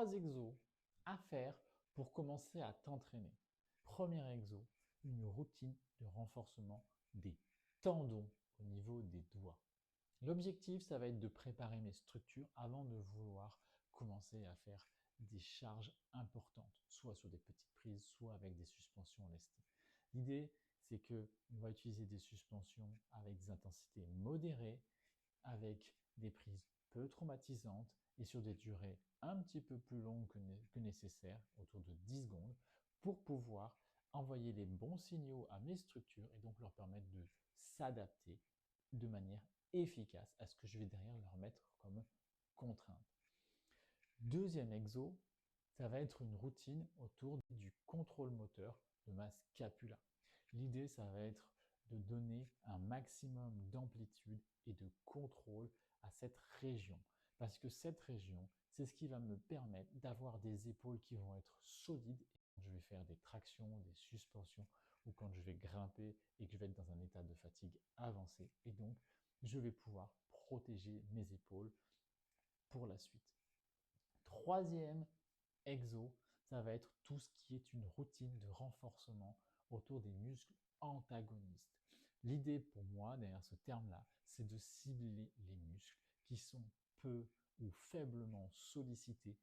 3 exos à faire pour commencer à t'entraîner. Premier exo, une routine de renforcement des tendons au niveau des doigts. L'objectif, ça va être de préparer mes structures avant de vouloir commencer à faire des charges importantes, soit sur des petites prises, soit avec des suspensions lestées. L'idée, c'est qu'on va utiliser des suspensions avec des intensités modérées, avec des prises peu traumatisantes et sur des durées un petit peu plus longues que nécessaire, autour de 10 secondes, pour pouvoir envoyer les bons signaux à mes structures et donc leur permettre de s'adapter de manière efficace à ce que je vais derrière leur mettre comme contrainte. Deuxième exo, ça va être une routine autour du contrôle moteur de ma scapula. L'idée, ça va être de donner un maximum d'amplitude et de contrôle à cette région. Parce que cette région, c'est ce qui va me permettre d'avoir des épaules qui vont être solides quand je vais faire des tractions, des suspensions ou quand je vais grimper et que je vais être dans un état de fatigue avancé. Et donc, je vais pouvoir protéger mes épaules pour la suite. Troisième exo, ça va être tout ce qui est une routine de renforcement autour des muscles antagonistes. L'idée pour moi, derrière ce terme-là, c'est de cibler les muscles qui sont peu ou faiblement sollicités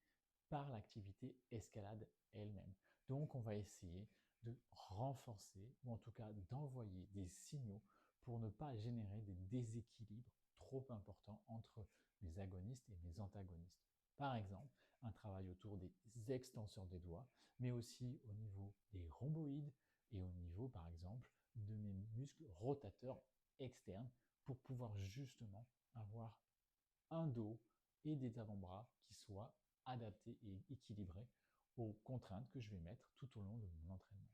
par l'activité escalade elle-même. Donc, on va essayer de renforcer, ou en tout cas d'envoyer des signaux pour ne pas générer des déséquilibres trop importants entre mes agonistes et mes antagonistes. Par exemple, un travail autour des extenseurs des doigts, mais aussi au niveau des rhomboïdes et au niveau, par exemple, de mes muscles rotateurs externes pour pouvoir justement avoir un dos et des avant-bras qui soient adaptés et équilibrés aux contraintes que je vais mettre tout au long de mon entraînement.